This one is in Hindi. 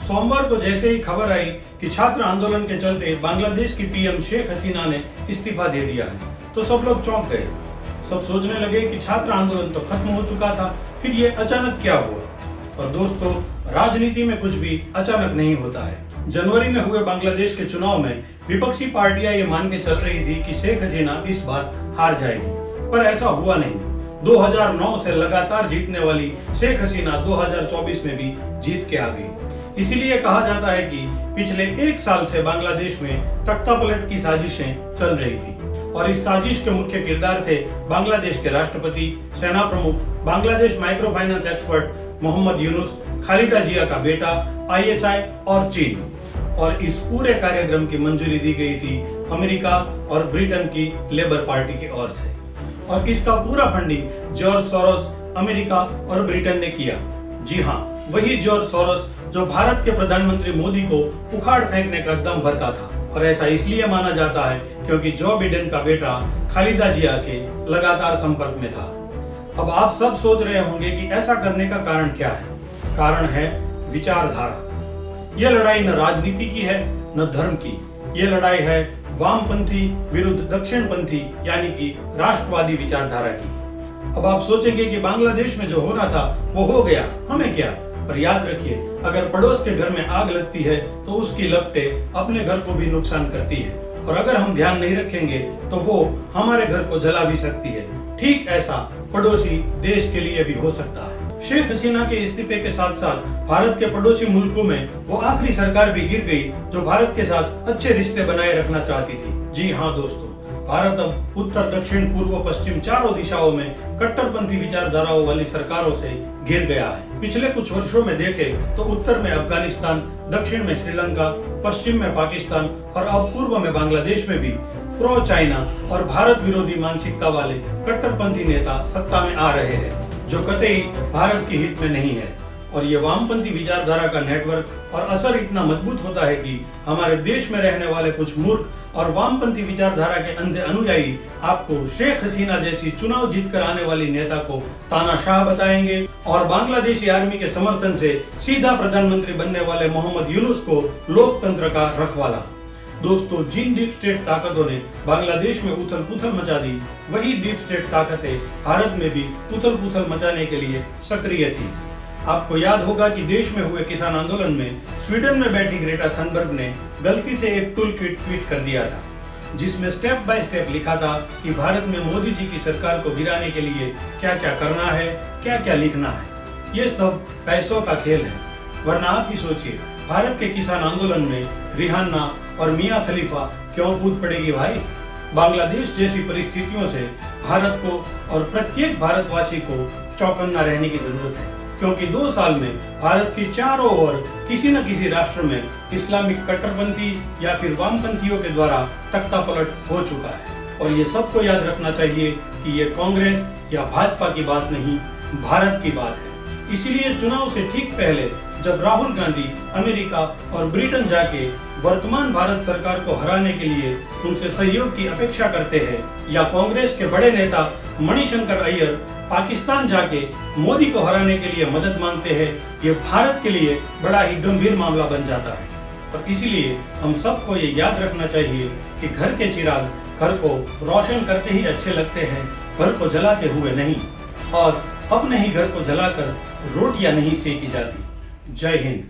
सोमवार को जैसे ही खबर आई कि छात्र आंदोलन के चलते बांग्लादेश की पीएम शेख हसीना ने इस्तीफा दे दिया है, तो सब लोग चौंक गए। सब सोचने लगे कि छात्र आंदोलन तो खत्म हो चुका था, फिर ये अचानक क्या हुआ। और दोस्तों, राजनीति में कुछ भी अचानक नहीं होता है। जनवरी में हुए बांग्लादेश के चुनाव में विपक्षी पार्टियां ये मान के चल रही थी कि शेख हसीना इस बार हार जाएगी, पर ऐसा हुआ नहीं। 2009 से लगातार जीतने वाली शेख हसीना 2024 में भी जीत के आ गई। इसीलिए कहा जाता है कि पिछले एक साल से बांग्लादेश में तख्तापलट की साजिशें चल रही थी, और इस साजिश के मुख्य किरदार थे बांग्लादेश के राष्ट्रपति, सेना प्रमुख, Bangladesh micro finance expert Mohammad Yunus, Khaleda Zia का बेटा, ISI और चीन। और इस पूरे कार्यक्रम की मंजूरी दी गई थी अमेरिका और ब्रिटेन की लेबर पार्टी की ओर से, और इसका पूरा फंडिंग जॉर्ज सोरोस, अमेरिका और ब्रिटेन ने किया। जी हाँ, वही जॉर्ज सोरोस जो भारत के प्रधानमंत्री मोदी को उखाड़ फेंकने का दम भरता था। और ऐसा इसलिए माना जाता है क्योंकि जो बिडेन का बेटा खालिदा जिया के लगातार संपर्क में था। अब आप सब सोच रहे होंगे कि ऐसा करने का कारण क्या है। कारण है विचारधारा। यह लड़ाई न राजनीति की है न धर्म की। यह लड़ाई है वामपंथी विरुद्ध दक्षिणपंथी यानी कि राष्ट्रवादी विचारधारा की। अब आप सोचेंगे कि बांग्लादेश में जो होना था वो हो गया, हमें क्या। पर याद रखिए, अगर पड़ोस के घर में आग लगती है तो उसकी लपटें अपने घर को भी नुकसान करती है, और अगर हम ध्यान नहीं रखेंगे तो वो हमारे घर को जला भी सकती है। ठीक ऐसा पड़ोसी देश के लिए भी हो सकता है। शेख हसीना के इस्तीफे के साथ साथ भारत के पड़ोसी मुल्कों में वो आखिरी सरकार भी गिर गई जो भारत के साथ अच्छे रिश्ते बनाए रखना चाहती थी। जी हाँ दोस्तों, भारत अब उत्तर, दक्षिण, पूर्व, पश्चिम चारों दिशाओं में कट्टरपंथी विचारधाराओं वाली सरकारों से घिर गया है। पिछले कुछ वर्षों में देखें तो उत्तर में अफगानिस्तान, दक्षिण में श्रीलंका, पश्चिम में पाकिस्तान और अब पूर्व में बांग्लादेश में भी प्रो चाइना और भारत विरोधी मानसिकता वाले कट्टरपंथी नेता सत्ता में आ रहे हैं, जो कतई भारत के हित में नहीं है। और ये वामपंथी विचारधारा का नेटवर्क और असर इतना मजबूत होता है कि हमारे देश में रहने वाले कुछ मूर्ख और वामपंथी विचारधारा के अंधे अनुयायी आपको शेख हसीना जैसी चुनाव जीतकर आने वाली नेता को तानाशाह बताएंगे, और बांग्लादेशी आर्मी के समर्थन से सीधा प्रधानमंत्री बनने वाले मोहम्मद यूनुस को लोकतंत्र का रखवाला। दोस्तों, जिन डीप स्टेट ताकतों ने बांग्लादेश में उथल पुथल मचा दी, वही डीप स्टेट ताकतें भारत में भी उथल पुथल मचाने के लिए सक्रिय थी। आपको याद होगा कि देश में हुए किसान आंदोलन में स्वीडन में बैठी ग्रेटा थनबर्ग ने गलती से एक टूल किट ट्वीट कर दिया था, जिसमें स्टेप बाय स्टेप लिखा था कि भारत में मोदी जी की सरकार को गिराने के लिए क्या क्या करना है, क्या क्या लिखना है। ये सब पैसों का खेल है। वरना आप ही सोचिए, भारत के किसान आंदोलन में रिहान्ना और मियां खलीफा क्यों कूद पड़ेगी भाई। बांग्लादेश जैसी परिस्थितियों से भारत को और प्रत्येक भारतवासी को चौकन्ना रहने की जरूरत है, क्योंकि 2 साल में भारत के चारों ओर किसी न किसी राष्ट्र में इस्लामिक कट्टरपंथी या फिर वामपंथियों के द्वारा तख्तापलट हो चुका है। और ये सबको याद रखना चाहिए कि ये कांग्रेस या भाजपा की बात नहीं, भारत की बात है। इसीलिए चुनाव से ठीक पहले जब राहुल गांधी अमेरिका और ब्रिटेन जाके वर्तमान भारत सरकार को हराने के लिए उनसे सहयोग की अपेक्षा करते हैं, या कांग्रेस के बड़े नेता मणिशंकर अय्यर पाकिस्तान जाके मोदी को हराने के लिए मदद मांगते हैं, ये भारत के लिए बड़ा ही गंभीर मामला बन जाता है। और इसीलिए हम सबको ये याद रखना चाहिए कि घर के चिराग घर को रोशन करते ही अच्छे लगते हैं, घर को जलाते हुए नहीं। और अपने ही घर को जलाकर रोटियां नहीं सेकी जाती। जय हिंद।